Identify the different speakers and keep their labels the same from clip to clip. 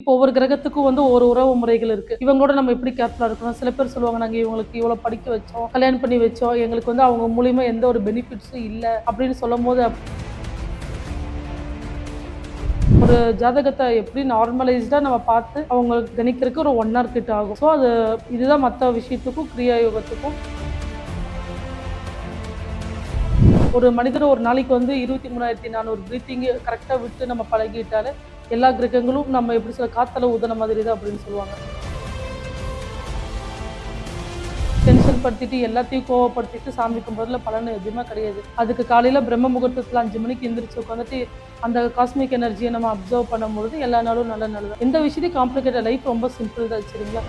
Speaker 1: இப்போ ஒவ்வொரு கிரகத்துக்கும் வந்து ஒரு உறவு முறைகள் இருக்கு. இவங்களோட நம்ம எப்படி கேர்ஃபுல்லா இருக்கணும். சில பேர் சொல்லுவாங்க, நாங்க இவங்களுக்கு இவ்வளவு படிக்க வச்சோம், கல்யாணம் பண்ணி வச்சோம், எங்களுக்கு வந்து அவங்க மூலியமா எந்த ஒரு பெனிஃபிட்ஸும் இல்ல அப்படின்னு சொல்லும் போது ஒரு ஜாதகத்தை எப்படி நார்மலைஸ்டா நம்ம பார்த்து அவங்க கணிக்கிறதுக்கு ஒரு 1 hour கிட்ட ஆகும். ஸோ அது இதுதான் மற்ற விஷயத்துக்கும் கிரியா யோகத்துக்கும். ஒரு மனிதர் ஒரு நாளைக்கு வந்து 23,400 பிரீத்திங் கரெக்டா விட்டு நம்ம பழகிட்டாலே எல்லா கிரகங்களும் நம்ம எப்படி சொல்ல காத்தல ஊதுன மாதிரி தான் அப்படின்னு சொல்லுவாங்க. டென்ஷன் படுத்திட்டு எல்லாத்தையும் கோவப்படுத்திட்டு சாமி கும்பிட்றதுல பலன் எதுவுமே கிடையாது. அதுக்கு காலையில பிரம்ம முகூர்த்தத்தில் 5 மணிக்கு எந்திரிச்சு உட்காந்துட்டு அந்த காஸ்மிக் எனர்ஜியை நம்ம அப்சர்வ் பண்ணும்பொழுது எல்லா நாளும் நல்ல நல்லது. எந்த விஷயத்தையும் காம்ப்ளிகேட்டட், லைஃப் ரொம்ப சிம்பிள் தான். சரிங்களா?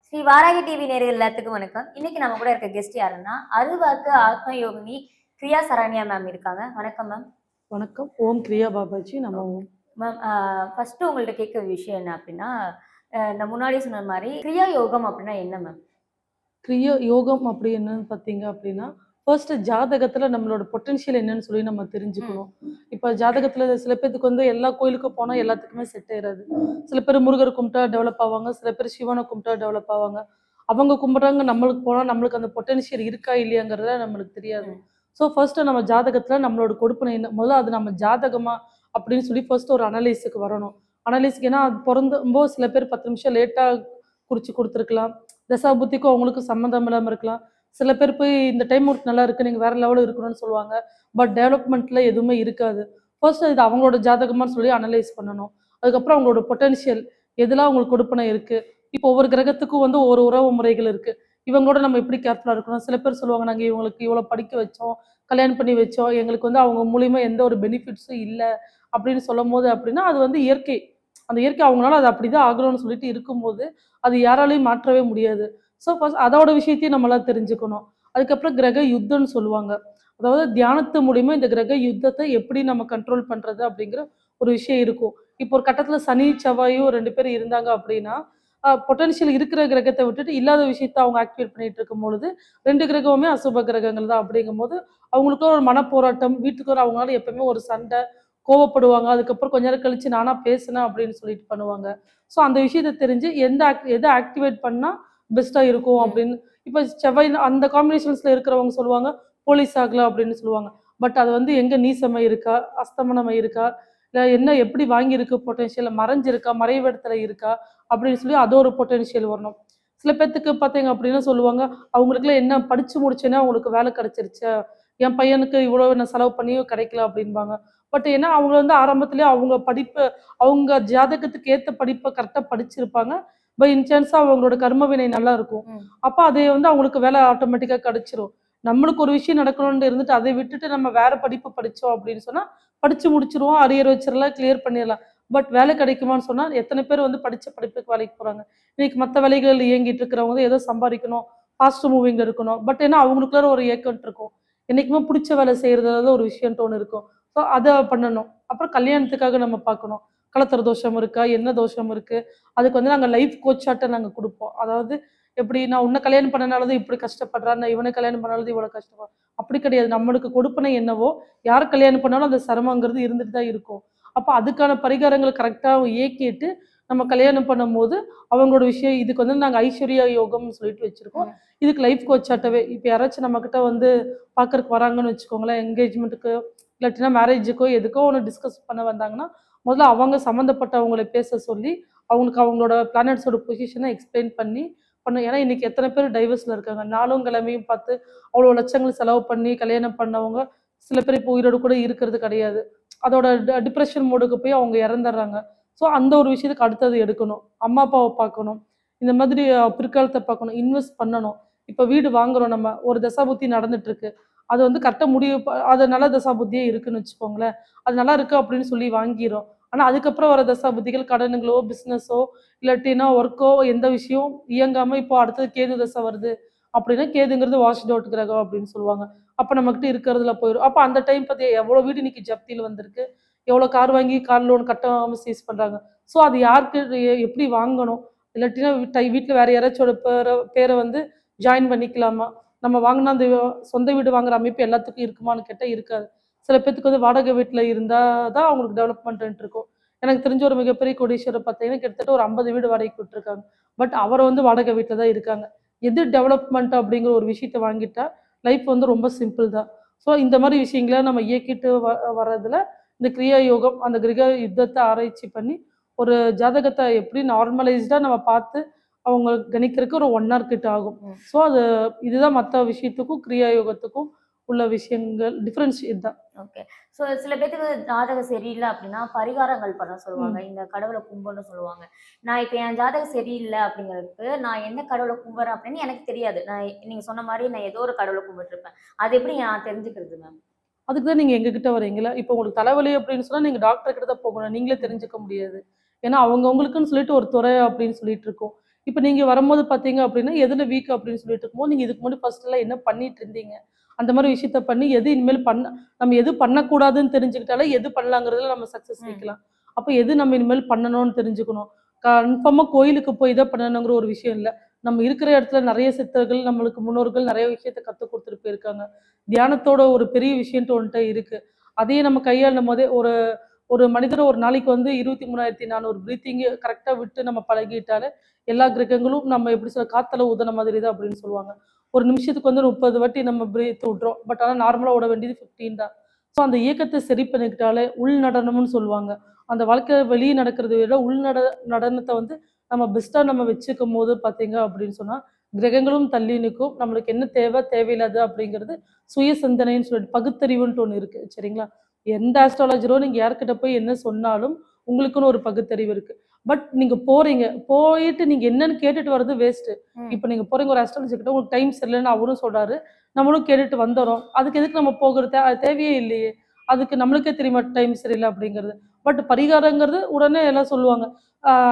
Speaker 2: ஸ்ரீ வாராகி டிவி நேயர்கள் எல்லாத்துக்கும் வணக்கம். இன்னைக்கு நம்ம கூட இருக்க கெஸ்ட் யாருன்னா அருள்வாக்கு ஆத்ம யோகினி பிரியா சரண்யா மேம் இருக்காங்க. வணக்கம் மேம்.
Speaker 1: வணக்கம். ஓம் கிரியா பாபாஜி. நம்ம ஓம்
Speaker 2: மேம், ஃபர்ஸ்ட் உங்கள்ட்ட கேட்க விஷயம் என்ன அப்படின்னா, நான் முன்னாடி சொன்ன மாதிரி கிரியா யோகம் அப்படின்னா என்ன மேம்?
Speaker 1: கிரியா யோகம் அப்படி என்னன்னு பார்த்தீங்க அப்படின்னா, ஃபர்ஸ்ட் ஜாதகத்துல நம்மளோட பொட்டன்ஷியல் என்னன்னு சொல்லி நம்ம தெரிஞ்சுக்கணும். இப்போ ஜாதகத்துல சில பேத்துக்கு வந்து எல்லா கோயிலுக்கும் போனா எல்லாத்துக்குமே செட் ஆயிடாது. சில பேர் முருகர் கும்பிட்டா டெவலப் ஆவாங்க, சில பேர் சிவனை கும்பிட்டா டெவலப் ஆவாங்க. அவங்க கும்பிட்றாங்க, நம்மளுக்கு போனா நம்மளுக்கு அந்த பொட்டன்ஷியல் இருக்கா இல்லையாங்கிறத நம்மளுக்கு தெரியாது. ஸோ ஃபர்ஸ்ட் நம்ம ஜாதகத்துல நம்மளோட கொடுப்பினை என்ன, முதல்ல அது நம்ம ஜாதகமா அப்படின்னு சொல்லி ஃபர்ஸ்ட் ஒரு அனலைஸுக்கு வரணும். அனலைஸுக்கு ஏன்னா அது பிறந்தும்போது சில பேர் 10 நிமிஷம் லேட்டா குறிச்சு கொடுத்துருக்கலாம். தசா புத்திக்கும் அவங்களுக்கும் சம்மந்தம் இல்லாமல் இருக்கலாம். சில பேர் போய் இந்த டைம் ஒர்க் நல்லா இருக்கு, நீங்க வேற லெவலில் இருக்கணும்னு சொல்லுவாங்க. பட் டெவலப்மெண்ட்ல எதுவுமே இருக்காது. ஃபர்ஸ்ட் இது அவங்களோட ஜாதகமான்னு சொல்லி அனலைஸ் பண்ணணும். அதுக்கப்புறம் அவங்களோட பொட்டன்ஷியல் எதெல்லாம் அவங்களுக்கு கொடுப்பனை இருக்கு. இப்போ ஒவ்வொரு கிரகத்துக்கும் வந்து ஒரு உறவு முறைகள் இருக்கு. இவங்களோட நம்ம எப்படி கேர்ஃபுல்லா இருக்கணும். சில பேர் சொல்லுவாங்க, நாங்க இவங்களுக்கு இவ்வளவு படிக்க வச்சோம், கல்யாணம் பண்ணி வச்சோம், எங்களுக்கு வந்து அவங்க மூலியமா எந்த ஒரு பெனிஃபிட்ஸும் இல்லை அப்படின்னு சொல்லும் போது அப்படின்னா அது வந்து இயற்கை. அந்த இயற்கை அவங்களால அது அப்படிதான் ஆகணும்னு சொல்லிட்டு இருக்கும்போது அது யாராலையும் மாற்றவே முடியாது. ஸோ ஃபர்ஸ்ட் அதோட விஷயத்தையும் நம்மளாம் தெரிஞ்சுக்கணும். அதுக்கப்புறம் கிரக யுத்தம்னு சொல்லுவாங்க. அதாவது தியானத்து மூலியமா இந்த கிரக யுத்தத்தை எப்படி நம்ம கண்ட்ரோல் பண்றது அப்படிங்கிற ஒரு விஷயம் இருக்கும். இப்போ ஒரு கட்டத்துல சனி செவ்வாயும் 2 பேர் இருந்தாங்க அப்படின்னா பொட்டன்ஷியல் இருக்கிற கிரகத்தை விட்டுட்டு இல்லாத விஷயத்த அவங்க ஆக்டிவேட் பண்ணிட்டு இருக்கும் பொழுது 2 கிரகமுமே அசுப கிரகங்கள் தான். அப்படிங்கும் போது அவங்களுக்குள்ள ஒரு மனப்போராட்டம், வீட்டுக்கு ஒரு அவங்களால எப்பவுமே ஒரு சண்டை, கோவப்படுவாங்க. அதுக்கப்புறம் கொஞ்ச நேரம் கழிச்சு நானா பேசினேன் அப்படின்னு சொல்லிட்டு பண்ணுவாங்க. ஸோ அந்த விஷயத்த தெரிஞ்சு எதை ஆக்டிவேட் பண்ணா பெஸ்ட்டா இருக்கும் அப்படின்னு. இப்போ செவ்வாய் அந்த காம்பினேஷன்ஸ்ல இருக்கிறவங்க சொல்லுவாங்க, போலீஸ் ஆகலாம் அப்படின்னு சொல்லுவாங்க. பட் அது வந்து எங்க நீசமை இருக்கா, அஸ்தமனமை இருக்கா, இல்லை என்ன எப்படி வாங்கியிருக்கு பொட்டன்ஷியல், மறைஞ்சிருக்கா, மறைவு இடத்துல இருக்கா அப்படின்னு சொல்லி அது ஒரு பொட்டன்ஷியல் வரணும். சில பேர்த்துக்கு பார்த்தீங்க அப்படின்னா சொல்லுவாங்க, அவங்களுக்குலாம் என்ன படிச்சு முடிச்சேன்னா அவங்களுக்கு வேலை கிடைச்சிருச்சு, என் பையனுக்கு இவ்வளோ நான் செலவு பண்ணியும் கிடைக்கல அப்படின்பாங்க. பட் ஏன்னா அவங்க வந்து ஆரம்பத்திலேயே அவங்க படிப்பு, அவங்க ஜாதகத்துக்கு ஏற்ற படிப்பை கரெக்டாக படிச்சிருப்பாங்க. பை இன்சான்ஸா அவங்களோட கர்ம வினை நல்லா இருக்கும். அப்ப அது வந்து அவங்களுக்கு வேலை ஆட்டோமேட்டிக்கா கிடைச்சிரும். நம்மளுக்கு ஒரு விஷயம் நடக்கணும்னு இருந்துட்டு அதை விட்டுட்டு நம்ம வேற படிப்பு படிச்சோம் அப்படின்னு சொன்னா படிச்சு முடிச்சிருவோம், அரியர் வச்சிடலாம், கிளியர் பண்ணிடலாம். பட் வேலை கிடைக்குமான்னு சொன்னா எத்தனை பேர் வந்து படிச்ச படிப்புக்கு வேலைக்கு போறாங்க. இன்னைக்கு மற்ற வேலைகள் இயங்கிட்டு இருக்கிறவங்க ஏதோ சம்பாதிக்கணும், ஃபாஸ்ட் மூவிங்ல இருக்கணும். பட் ஏன்னா அவங்களுக்குள்ள ஒரு ஏக்கம் இருக்கும். என்னைக்குமே பிடிச்ச வேலை செய்யறதுல ஒரு விஷயம் ஒன்று இருக்கும். ஸோ அதை பண்ணணும். அப்புறம் கல்யாணத்துக்காக நம்ம பார்க்கணும். கலத்திர தோஷம் இருக்கா, என்ன தோஷம் இருக்கு, அதுக்கு வந்து நாங்கள் லைஃப் கோச்சாட்ட நாங்கள் கொடுப்போம். அதாவது எப்படி நான் உன்னை கல்யாணம் பண்ணனாலதான் இப்படி கஷ்டப்படுறான், நான் இவனை கல்யாணம் பண்ணாலும் இவ்வளவு கஷ்டப்படுறான், அப்படி கிடையாது. நம்மளுக்கு கொடுப்பனை என்னவோ யார் கல்யாணம் பண்ணாலும் அந்த சிரமங்கிறது இருந்துட்டு தான் இருக்கும். அப்போ அதுக்கான பரிகாரங்கள் கரெக்டாக இயக்கிட்டு நம்ம கல்யாணம் பண்ணும்போது அவங்களோட விஷயம் இதுக்கு வந்து நாங்கள் ஐஸ்வர்யா யோகம்னு சொல்லிட்டு வச்சிருக்கோம். இதுக்கு லைஃப் கோச்சாட்டவே இப்போ யாராச்சும் நம்ம கிட்ட வந்து பார்க்கறதுக்கு வராங்கன்னு வச்சுக்கோங்களேன், என்கேஜ்மெண்ட்டுக்கு இல்லாட்டினா மேரேஜுக்கோ எதுக்கோ ஒன்று டிஸ்கஸ் பண்ண வந்தாங்கன்னா முதல்ல அவங்க சம்மந்தப்பட்டவங்களை பேச சொல்லி அவங்களுக்கு அவங்களோட பிளானட்ஸோட பொசிஷனை எக்ஸ்பிளைன் பண்ணி பண்ண. ஏன்னா இன்னைக்கு எத்தனை பேர் டைவர்ஸில் இருக்காங்க, நாளும் கிழமையும் பார்த்து அவ்வளோ லட்சங்கள் செலவு பண்ணி கல்யாணம் பண்ணவங்க சில பேர் இப்போ உயிரோடு கூட இருக்கிறது கிடையாது. அதோட டிப்ரெஷன் மோடுக்கு போய் அவங்க இறந்துடுறாங்க. ஸோ அந்த ஒரு விஷயத்துக்கு அடுத்தது எடுக்கணும், அம்மா அப்பாவை பார்க்கணும், இந்த மாதிரி பிற்காலத்தை பார்க்கணும், இன்வெஸ்ட் பண்ணணும். இப்போ வீடு வாங்குறோம், நம்ம ஒரு தசாபுத்தி நடந்துட்டு இருக்கு, அது வந்து கரெக்டாக முடிவு அது நல்ல தசாபுத்தியே இருக்குன்னு வச்சுக்கோங்களேன், அது நல்லா இருக்கு அப்படின்னு சொல்லி வாங்கிரும். ஆனா அதுக்கப்புறம் வர தசாபுத்திகள் கடனுங்களோ பிஸ்னஸோ இல்லாட்டினா ஒர்க்கோ எந்த விஷயம் இயங்காம இப்போ அடுத்தது கேது தசை வருது அப்படின்னா கேதுங்கிறது வாஷ்ட் அவுட் கிரகம் அப்படின்னு சொல்லுவாங்க. அப்போ நம்மகிட்ட இருக்கிறதுல போயிடும். அப்போ அந்த டைம் பத்தி எவ்வளோ வீடு இன்னைக்கு ஜப்தியில் வந்திருக்கு, எவ்வளோ கார் வாங்கி கார் லோன் கட்டாமல் சீஸ் பண்றாங்க. ஸோ அது யாருக்கு எப்படி வாங்கணும், இல்லாட்டினா வீட்டில் வேற யாராச்சோட பேரை பேரை வந்து ஜாயின் பண்ணிக்கலாமா, நம்ம வாங்கின அந்த சொந்த வீடு வாங்குற அமைப்பு எல்லாத்துக்கும் இருக்குமான்னு கேட்டால் இருக்காது. சில பேத்துக்கு வந்து வாடகை வீட்டில் இருந்தால் தான் அவங்களுக்கு டெவலப்மெண்ட் இருக்கும். எனக்கு தெரிஞ்ச ஒரு மிகப்பெரிய கோடீஸ்வரர் பார்த்தீங்கன்னா கிட்டத்தட்ட ஒரு 50 வீடு வாடகைக்கு விட்டுருக்காங்க. பட் அவர் வந்து வாடகை வீட்டில் தான் இருக்காங்க. எது டெவலப்மெண்ட் அப்படிங்கிற ஒரு விஷயத்தை வாங்கிட்டா லைஃப் வந்து ரொம்ப சிம்பிள் தான். ஸோ இந்த மாதிரி விஷயங்களை நம்ம இயக்கிட்டு வர்றதுல இந்த கிரியா யோகம் அந்த கிரக யுத்தத்தை ஆராய்ச்சி பண்ணி ஒரு ஜாதகத்தை எப்படி நார்மலைஸ்டாக நம்ம பார்த்து அவங்க கணிக்கிறதுக்கு ஒரு 1 hour கிட்ட ஆகும். ஸோ அது இதுதான் மற்ற விஷயத்துக்கும் கிரியா யோகத்துக்கும் உள்ள விஷயங்கள் டிஃப்ரென்ஸ் இதுதான்.
Speaker 2: ஓகே. ஸோ சில பேத்துக்கு ஜாதகம் சரியில்லை அப்படின்னா பரிகாரங்கள் பண்ண சொல்லுவாங்க.
Speaker 1: ம்.
Speaker 2: இந்த கடவுளை கும்பிடன்னு சொல்லுவாங்க. நான் இப்போ என் ஜாதகம் சரியில்லை அப்படிங்கிறதுக்கு நான் எந்த கடவுளை கும்பிட்றேன் அப்படின்னு எனக்கு தெரியாது. நீங்க சொன்ன மாதிரி நான் ஏதோ ஒரு கடவுளை கும்பிட்டுருப்பேன். அது எப்படி நான் தெரிஞ்சுக்கிறது மேம்?
Speaker 1: அதுக்கு தான் நீங்கள் எங்ககிட்ட வரீங்களா? இப்போ உங்களுக்கு தலைவலி அப்படின்னு சொன்னால் நீங்கள் டாக்டர் கிட்ட தான் போகணும். நீங்களே தெரிஞ்சுக்க முடியாது. ஏன்னா அவங்கவுங்களுக்குன்னு சொல்லிட்டு ஒரு துறை அப்படின்னு சொல்லிட்டு இருக்கோம். இப்போ நீங்கள் வரும்போது பார்த்தீங்க அப்படின்னா எதில் வீக் அப்படின்னு சொல்லிட்டு இருக்கும்போது நீங்கள் இதுக்கு முன்னாடி ஃபர்ஸ்ட்லாம் என்ன பண்ணிட்டு இருந்தீங்க, அந்த மாதிரி விஷயத்த பண்ணி எது இனிமேல் நம்ம எது பண்ணக்கூடாதுன்னு தெரிஞ்சுக்கிட்டாலே எது பண்ணலாங்கிறதுல நம்ம சக்ஸஸ்
Speaker 2: ம்.
Speaker 1: வைக்கலாம். அப்போ எது நம்ம இனிமேல் பண்ணணும்னு தெரிஞ்சுக்கணும். கன்ஃபார்மாக கோயிலுக்கு போய் தான் பண்ணணுங்கிற ஒரு விஷயம் இல்லை. நம்ம இருக்கிற இடத்துல நிறைய சித்தர்கள் நம்மளுக்கு முன்னோர்கள் நிறைய விஷயத்த கற்றுக் கொடுத்துட்டு போயிருக்காங்க. தியானத்தோட ஒரு பெரிய விஷயம்ட்டு ஒன்ட்ட இருக்கு. அதையே நம்ம கையாளும் போதே ஒரு ஒரு மனிதர் ஒரு நாளைக்கு வந்து 23,400 பிரீத்திங் கரெக்டா விட்டு நம்ம பழகிட்டாலே, எல்லா கிரகங்களும் நம்ம எப்படி சொல்ல காத்துல ஊதுன மாதிரி தான் அப்படின்னு சொல்லுவாங்க. ஒரு நிமிஷத்துக்கு வந்து 30 வாட்டி நம்ம பிரீத் விடுறோம். பட் ஆனா நார்மலா விட வேண்டியது 15 தான். ஸோ அந்த இயக்கத்த சரி பண்ணிக்கிட்டாலே உள் நடனம்னு சொல்லுவாங்க. அந்த வாழ்க்கையில வெளிய நடக்கிறத விட நடனத்த வந்து நம்ம பெஸ்ட்டா நம்ம வச்சுக்கும்போது பார்த்தீங்க அப்படின்னு சொன்னா, கிரகங்களும் தள்ளி நிக்கும். நம்மளுக்கு என்ன தேவை, தேவையில்லாதது அப்படிங்கிறது சுய சிந்தனைன்னு சொல்லிட்டு பகுத்தறிவுன்ட்டு ஒண்ணு இருக்கு. சரிங்களா? எந்த ஆஸ்ட்ராலஜரோ நீங்க யார்கிட்ட போய் என்ன சொன்னாலும், உங்களுக்குன்னு ஒரு பகுத்தறிவு இருக்கு. பட் நீங்க போறீங்க. போயிட்டு நீங்க என்னன்னு கேட்டுட்டு வர்றது வேஸ்ட்டு.
Speaker 2: ம்.
Speaker 1: இப்ப நீங்க போறீங்க ஒரு ஆஸ்ட்ராலஜர் கிட்ட உங்களுக்கு டைம் சரியில்லன்னு அவரும் சொல்றாரு. நம்மளும் கேட்டுட்டு வந்துர்றோம். அதுக்கு எதுக்கு நம்ம போகுறது? அது தேவையே இல்லையே! அதுக்கு நம்மளுக்கே தெரியுமா டைம் சரியில்ல அப்படிங்கிறது. பட் பரிகாரங்கிறது உடனே எல்லாம் சொல்லுவாங்க.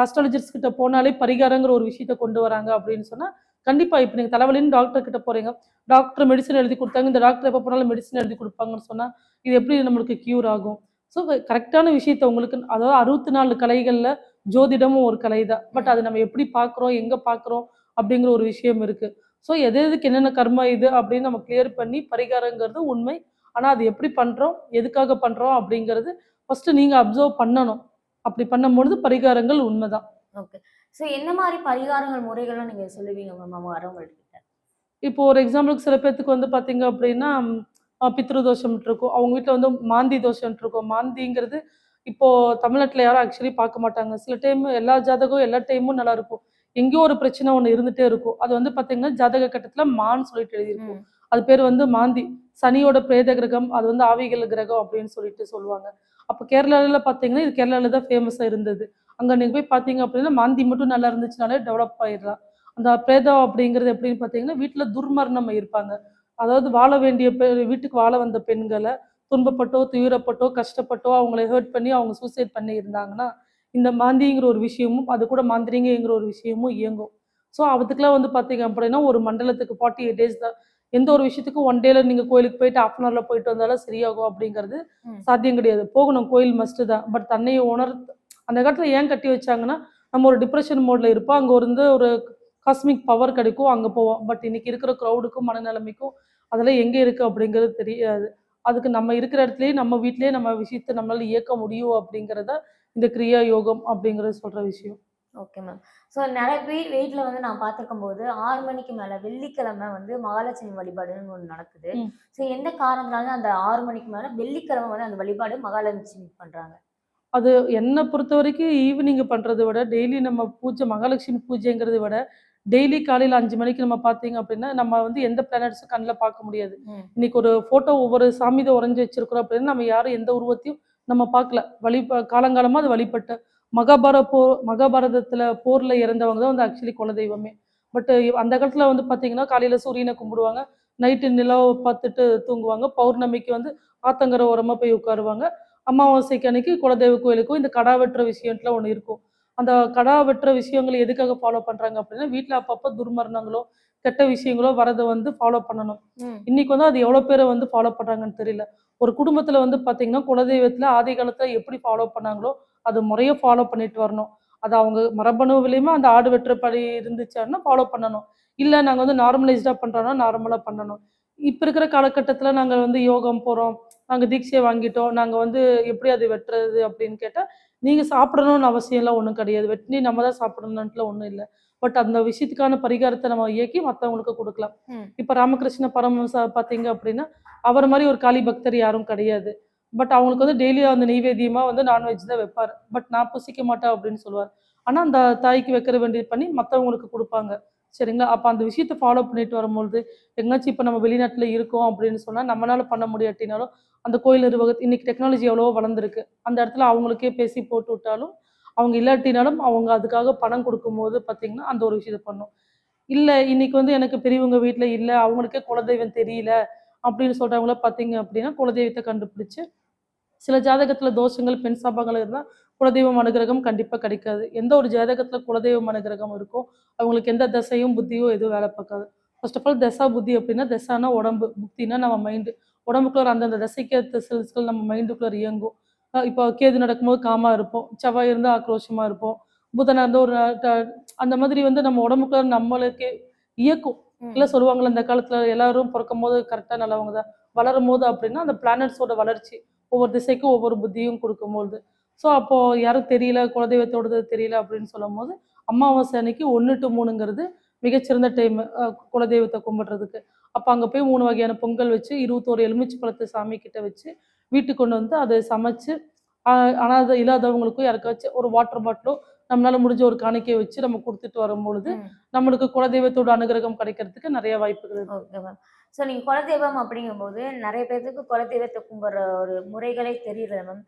Speaker 1: ஆஸ்ட்ராலஜர்ஸ் கிட்ட போனாலே பரிகாரங்கிற ஒரு விஷயத்த கொண்டு வராங்க அப்படின்னு சொன்னா, கண்டிப்பா இப்ப நீங்க தலைவலின்னு டாக்டர் கிட்ட போறீங்க. டாக்டர் மெடிசின் எழுதி குடுத்தாங்க. இந்த டாக்டர் எப்ப போனாலும் மெடிசின் எழுதி குடுப்பாங்கன்னு சொன்னா, இது எப்படி நம்மளுக்கு கியூர் ஆகும்? ஸோ கரெக்ட்டான விஷயத்த உங்களுக்கு அதாவது 64 கலைகள்ல ஜோதிடமும் ஒரு கலை தான். பட்
Speaker 2: ம்.
Speaker 1: அத நம்ம எப்படி பார்க்குறோம், எங்க பார்க்குறோம் அப்படிங்கிற ஒரு விஷயம் இருக்கு. ஸோ எது எதுக்கு என்னென்ன கர்மா இது அப்படின்னு நம்ம கிளியர் பண்ணி பரிகாரங்கிறது உண்மை. ஆனா அது எப்படி பண்றோம், எதுக்காக பண்றோம் அப்படிங்கிறது ஃபர்ஸ்ட்டு நீங்க அப்சர்வ் பண்ணணும். அப்படி பண்ணும்பொழுது பரிகாரங்கள் உண்மைதான்.
Speaker 2: ஓகே. ஸோ என்ன மாரி பரிகாரங்கள் முறைகள்லாம் நீங்க சொல்லுவீங்க மேம் அவங்க வரவங்ககிட்ட?
Speaker 1: இப்போ ஒரு எக்ஸாம்பிளுக்கு சில பேத்துக்கு வந்து பார்த்தீங்க அப்படின்னா, பித்ரு தோஷம்ன்ட்டு இருக்கும். அவங்க வீட்ல வந்து மாந்தி தோஷம்ன்ட்டு இருக்கும். மாந்திங்கிறது இப்போ தமிழ்நாட்டுல யாரும் ஆக்சுவலி பார்க்க மாட்டாங்க. சில டைம் எல்லா ஜாதகம் எல்லா டைமும் நல்லாருக்கும். எங்கேயோ ஒரு பிரச்சனை ஒண்ணு இருந்துட்டே இருக்கும். அது வந்து பார்த்தீங்கன்னா, ஜாதக கட்டத்துல மான்னு சொல்லிட்டு எழுதியிருக்கும்.
Speaker 2: ம்.
Speaker 1: அது பேர் வந்து மாந்தி. சனியோட பிரேத கிரகம், அது வந்து ஆவிகள் கிரகம் அப்படின்னு சொல்லிட்டு சொல்லுவாங்க. அப்ப கேரளால பார்த்தீங்கன்னா, இது கேரளால தான் ஃபேமஸா இருந்தது. அங்க நீங்க போய் பார்த்தீங்க அப்படின்னா, மாந்தி மட்டும் நல்லா இருந்துச்சுனாலே டெவலப் ஆயிடலாம். அந்த பிரேதம் அப்படிங்கிறது எப்படின்னு பார்த்தீங்கன்னா, வீட்ல துர்மரணம் இருப்பாங்க. அதாவது வாழ வேண்டிய வீட்டுக்கு வாழ வந்த பெண்கள துன்பப்பட்டோ, துயரப்பட்டோ, கஷ்டப்பட்டோ அவங்கள ஹர்ட் பண்ணி அவங்க சூசைட் பண்ணியிருந்தாங்கன்னா, இந்த மாந்திங்கிற ஒரு விஷயமும், அது கூட மாந்திரீகங்கிற ஒரு விஷயமும் இயங்கும். ஸோ அதுக்கெல்லாம் வந்து பார்த்தீங்க அப்படின்னா, ஒரு மண்டலத்துக்கு 48 டேஸ் தான். எந்த ஒரு விஷயத்துக்கும் 1 டேல நீங்க கோயிலுக்கு போயிட்டு 1/2 அன் ஹவர்ல போயிட்டு வந்தாலும் சரியாகும் அப்படிங்கிறது
Speaker 2: ம்.
Speaker 1: சாத்தியம் கிடையாது. போகணும் கோயில் மஸ்ட்டு தான். பட் தன்னை அந்த காலத்துல ஏன் கட்டி வச்சாங்கன்னா, நம்ம ஒரு டிப்ரஷன் மோட்ல இருப்போம். அங்க இருந்து ஒரு காஸ்மிக் பவர் கிடைக்கும். அங்க போவோம். பட் இன்னைக்கு இருக்கிற க்ரௌடுக்கும், மனநிலைமைக்கும் அதெல்லாம் எங்க இருக்கு அப்படிங்கிறது தெரியாது. அதுக்கு நம்ம இருக்கிற இடத்துலயே, நம்ம வீட்லயே நம்ம விஷயத்த நம்மளால இயக்க முடியும் அப்படிங்கிறத இந்த கிரியா யோகம் அப்படிங்கிறது சொல்ற விஷயம்.
Speaker 2: Okay ma'am. ஸோ நெறைய பேர் வீட்ல வந்து நான் பார்த்துருக்கும்போது 6 மணிக்கு மேல வெள்ளிக்கிழமை வந்து மகாலட்சுமி வழிபாடுன்னு ஒண்ணு நடக்குது.
Speaker 1: ம்.
Speaker 2: ஸோ எந்த காரணத்தினால அந்த 6 மணிக்கு மேல வெள்ளிக்கிழமை வந்து அந்த வழிபாடு மகாலட்சுமிக்கு பண்றாங்க?
Speaker 1: அது என்ன பொறுத்தவரைக்கும் ஈவினிங் பண்றத விட, டெய்லி நம்ம பூஜை மகாலட்சுமி பூஜைங்கிறத விட, டெய்லி காலையில 5 மணிக்கு நம்ம பார்த்தீங்க அப்படின்னா, நம்ம வந்து எந்த பிளானட்ஸும் கண்ல பார்க்க முடியாது.
Speaker 2: ம்.
Speaker 1: இன்னைக்கு ஒரு ஃபோட்டோ ஒவ்வொரு சாமி தான் வரைஞ்சு வச்சிருக்கிறோம் அப்படின்னா, நம்ம யாரும் எந்த உருவத்தையும் நம்ம பார்க்கல. காலங்காலமா அது வழிபட்ட மகாபாரதத்துல போர்ல இறந்தவங்க தான் வந்து ஆக்சுவலி குலதெய்வமே. பட் அந்த காலத்துல வந்து பார்த்தீங்கன்னா, காலையில சூரியன கும்பிடுவாங்க. நைட்டு நிலாவ பார்த்துட்டு தூங்குவாங்க. பௌர்ணமிக்கு வந்து ஆத்தங்கரை ஓரமா போய் உட்காருவாங்க. அமாவாசைக்கு அன்னைக்கு குலதெய்வ கோயிலுக்கும் இந்த கடா வெட்டுற விஷயம்லாம் ஒண்ணு இருக்கும். அந்த கடா வெட்டுற விஷயங்கள் எதுக்காக ஃபாலோ பண்றாங்க அப்படின்னா, வீட்ல அப்பப்போ துர்மரணங்களோ, கெட்ட விஷயங்களோ வரத வந்து ஃபாலோ பண்ணணும்.
Speaker 2: ம்.
Speaker 1: இன்னைக்கு வந்து அது எவ்வளோ பேர் வந்து ஃபாலோ பண்றாங்கன்னு தெரியல. ஒரு குடும்பத்துல வந்து பார்த்தீங்கன்னா, குலதெய்வத்துல ஆதி காலத்துல எப்படி ஃபாலோ பண்ணாங்களோ, அது முறையா ஃபாலோ பண்ணிட்டு வரணும். அது அவங்க மரபணுவிலயுமே அந்த ஆடு வெட்டுற பழி இருந்துச்சுன்னா ஃபாலோ பண்ணணும். இல்ல நாங்க வந்து நார்மலைஸ்டா பண்றோம்னா நார்மலா பண்ணணும். இப்ப இருக்கிற காலகட்டத்துல நாங்க வந்து யோகம் போறோம். நாங்க தீட்சை வாங்கிட்டோம். நாங்க வந்து எப்படி அது வெட்டுறது அப்படின்னு கேட்டா, நீங்க சாப்பிடணும்னு அவசியம்லாம் ஒண்ணும் கிடையாது. வெட்டி நம்ம தான் சாப்பிடணுன்ட்டுலாம் ஒண்ணும் இல்ல. பட் அந்த விஷயத்துக்கான பரிகாரத்த நம்ம இயக்கி மத்தவங்களுக்கு குடுக்கலாம்.
Speaker 2: ம்.
Speaker 1: இப்ப ராமகிருஷ்ண பரமஹம்சா பார்த்தீங்க அப்படின்னா, அவர் மாரி ஒரு காளி பக்தர் யாரும் கிடையாது. பட் அவங்களுக்கு வந்து டெய்லியும் அந்த நெய்வேத்தியமா வந்து நான்வெஜ் தான் வைப்பாரு. பட் நான் புசிக்க மாட்டேன் அப்படின்னு சொல்லுவாரு. ஆனா, அந்த தாய்க்கு வைக்கிற வேண்டியது பண்ணி மத்தவங்களுக்கு குடுப்பாங்க. சரிங்களா? அப்ப அந்த விஷயத்த ஃபாலோ பண்ணிட்டு வரும்பொழுது, எங்கனாச்சும் இப்ப நம்ம வெளிநாட்டுல இருக்கோம் அப்படின்னு சொன்னா, நம்மனால பண்ண முடியாட்டினாலும், அந்த கோயில் இன்னைக்கு டெக்னாலஜி எவ்வளவோ வளர்ந்திருக்கு. அந்த இடத்துல அவங்களுக்கே பேசி போட்டு விட்டாலும், அவங்க இல்லாட்டினாலும் அவங்க அதுக்காக பணம் குடுக்கும்போது பார்த்தீங்கன்னா, அந்த ஒரு விஷயத்த பண்ணும். இல்ல இன்னைக்கு வந்து எனக்கு பெரியவங்க வீட்ல இல்ல, அவங்களுக்கே குலதெய்வம் தெரியல அப்படின்னு சொல்றவங்கள பார்த்தீங்க அப்படின்னா, குலதெய்வத்த கண்டுபிடிச்சு சில ஜாதகத்துல தோஷங்கள், பெண் சாபங்கள் இருந்தா, குலதெய்வம் அனுகிரகம் கண்டிப்பா கிடைக்காது. எந்த ஒரு ஜாதகத்துல குலதெய்வம் அனுகிரகம் இருக்கோ, அவங்களுக்கு எந்த தசையும், புத்தியும் எதுவும் வேலை பார்க்காது. ஃபர்ஸ்ட் ஆஃப் ஆல் தசா, புத்தி அப்படின்னா, தசானா உடம்பு, புத்தினா நம்ம மைண்டு. உடம்புக்குள்ள அந்தந்த தசைக்கு ஏத்த செல்ஸ்கள் நம்ம மைண்டுக்குள்ள இயங்கும். இப்போ கேது நடக்கும்போது காமா இருப்போம். செவ்வாய் இருந்தா ஆக்ரோஷமா இருப்போம். புதனா இருந்தா ஒரு அந்த மாதிரி வந்து நம்ம உடம்புக்குள்ள நம்மளுக்கே இயக்கும். எல்லாம்
Speaker 2: ம்.
Speaker 1: சொல்லுவாங்கல்ல, இந்த காலத்துல எல்லாரும் பொறக்கும்போது கரெக்ட்டா நல்லவங்க தான். வளரும்போது அப்படின்னா, அந்த பிளானட்ஸோட வளர்ச்சி. ஒவ்வொரு திசைக்கும் ஒவ்வொரு புத்தியும் குடுக்கும்பொழுது. ஸோ, அப்போ யாரும் தெரியல, குலதெய்வத்தோடது தெரியல அப்படின்னு சொல்லும்போது, அமாவாசை அன்னைக்கு 1 டூ 3ங்கிறது மிகச்சிறந்த டைம் குலதெய்வத்த கும்பிடுறதுக்கு. அப்ப அங்க போய் 3 வகையான பொங்கல் வச்சு, 21 எலுமிச்சை பழத்த சாமி கிட்ட வச்சு, வீட்டுக்கு கொண்டு வந்து அத சமைச்சு, அ அனாதை இல்லாதவங்களுக்கும் யாருக்காச்சும் ஒரு வாட்டர் பாட்டிலோ, நம்மளால முடிஞ்ச ஒரு காணிக்கைய வச்சு நம்ம குடுத்துட்டு வரும்பொழுது,
Speaker 2: ம்.
Speaker 1: நம்மளுக்கு குலதெய்வத்தோட அனுகிரகம் கிடைக்கிறதுக்கு நெறைய வாய்ப்புகள் இருக்கு.
Speaker 2: Okay ma'am. ஸோ நீங்க குலதெய்வம் அப்படிங்கும்போது, நெறைய பேத்துக்கு குலதெய்வத்த கும்பிடுற ஒரு முறைகளே தெரியல மேம்.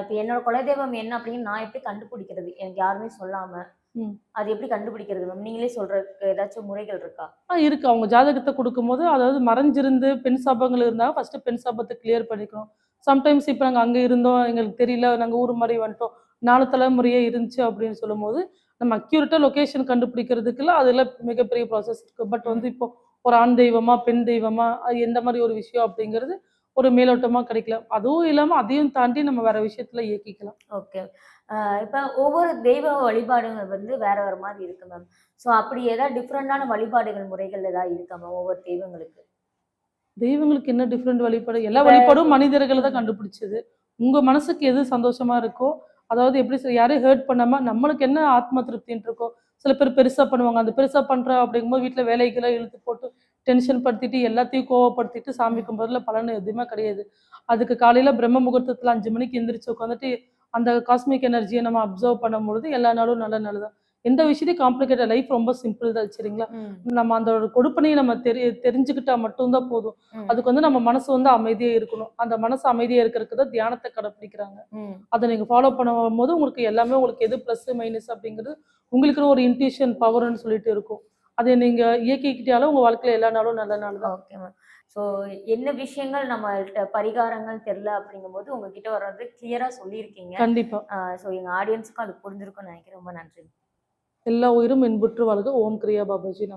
Speaker 2: இப்ப என்னோட குலதெய்வம் என்ன அப்படின்னு நான் எப்படி கண்டுபிடிக்கிறது? எனக்கு யாருமே சொல்லாம.
Speaker 1: ம்.
Speaker 2: அது எப்படி கண்டுபிடிக்கிறது மேம்? நீங்களே சொல்றதுக்கு ஏதாச்சும் முறைகள் இருக்கா?
Speaker 1: இருக்கு. அவங்க ஜாதகத்த குடுக்கும்போது, அதாவது மறைஞ்சிருந்து பெண் சாபங்கள் இருந்தா, ஃபர்ஸ்ட்டு பெண் சாபத்த கிளியர் பண்ணிக்கணும். சம்டைம்ஸ் இப்ப நாங்க அங்க இருந்தோம், எங்களுக்கு தெரியல, நாங்க ஊர் மாரி வந்துட்டோம். 4 தலைமுறையே இருந்துச்சு அப்படின்னு சொல்லும்போது, நம்ம அக்யூரேட்டா லொகேஷன் கண்டுபிடிக்கிறதுக்குலாம் அதுல மிகப்பெரிய ப்ராசஸ் இருக்கு. பட் வந்து
Speaker 2: ம்.
Speaker 1: இப்போ ஒரு ஆண் தெய்வமா, பெண் தெய்வமா, அது எந்த மாரி ஒரு விஷயம் அப்படிங்கிறது ஒரு மேலோட்டமா கிடைக்கலாம். அதுவும் இல்லாம அதையும் தாண்டி நம்ம வேற விஷயத்துல இயக்கிக்கலாம்.
Speaker 2: ஓகே. இப்ப ஒவ்வொரு தெய்வ வழிபாடுகள் வந்து வேற வேற மாரி இருக்கு மேம். ஸோ அப்படி ஏதாவது டிஃபரண்டான வழிபாடுகள் முறைகள் ஏதாவது இருக்கா மேம் ஒவ்வொரு தெய்வங்களுக்கு?
Speaker 1: தெய்வங்களுக்கு என்ன டிஃபரெண்ட் வழிபாடு? எல்லா
Speaker 2: இப்ப
Speaker 1: வழிபாடும் மனிதர்கள் தான்
Speaker 2: ம்.
Speaker 1: கண்டுபிடிச்சது. உங்க மனசுக்கு எது சந்தோஷமா இருக்கோ, அதாவது எப்படி யாரையும் ஹர்ட் பண்ணாம, நம்மளுக்கு என்ன ஆத்ம திருப்தின்னு இருக்கோ, சில பேர் பெருசா பண்ணுவாங்க. அந்த பெருசா பண்றேன் அப்படிங்கும்போது வீட்ல வேலைகள இழுத்து போட்டு டென்ஷன் படுத்திட்டு, எல்லாத்தையும் கோவப்படுத்திட்டு சாமி
Speaker 2: ம்.
Speaker 1: கும்பிடுறதுல பலன் எதுவுமே கிடையாது. அதுக்கு காலையில பிரம்ம முகூர்த்தத்துல 5 மணிக்கு எந்திரிச்சு உட்காந்துட்டு, அந்த காஸ்மிக் எனர்ஜிய நம்ம அப்சர்வ் பண்ணும்பொழுது, எல்லா நாளும் நல்ல நாள் தான். எந்த விஷயத்தையும் காம்ப்ளிகேட்டட் லைஃப் ரொம்ப சிம்பிள் தான் சரிங்களா?
Speaker 2: ம்.
Speaker 1: நம்ம அந்த ஒரு கொடுப்பனைய நம்ம தெரிஞ்சுக்கிட்டா மட்டும் தான் போதும்.
Speaker 2: ம்.
Speaker 1: அதுக்கு வந்து நம்ம மனசு வந்து அமைதியா இருக்கணும். அந்த மனசு அமைதியா இருக்கிறதுக்கு தான் தியானத்த கடைப்பிடிக்கிறாங்க.
Speaker 2: ம்.
Speaker 1: அத நீங்க ஃபாலோ பண்ணும்போது உங்களுக்கு எல்லாமே உங்களுக்கு எது ப்ளஸ், மைனஸ் அப்படிங்கிறது உங்களுக்குன்னு ஒரு இன்ட்யூஷன் பவர்ன்னு சொல்லிட்டு இருக்கும். அத நீங்க இயக்கிக்கிட்டாலும் உங்க வாழ்க்கையில எல்லா நாளும் நல்ல நாள் தான்.
Speaker 2: Okay ma'am. ஸோ என்ன விஷயங்கள் நம்மள்ட்ட பரிகாரங்கள் தெரியல அப்படிங்கும்போது உங்ககிட்ட வர்றது கிளியரா சொல்லியிருக்கீங்க.
Speaker 1: கண்டிப்பா.
Speaker 2: ஸோ எங்க ஆடியன்ஸ்க்கும் அது புரிஞ்சிருக்கும்னு நினைக்கிறேன். ரொம்ப நன்றி.
Speaker 1: எல்லா உயிரும் இன்புற்று வாழ்க. ஓம் கிரியா பாபாஜி நமः.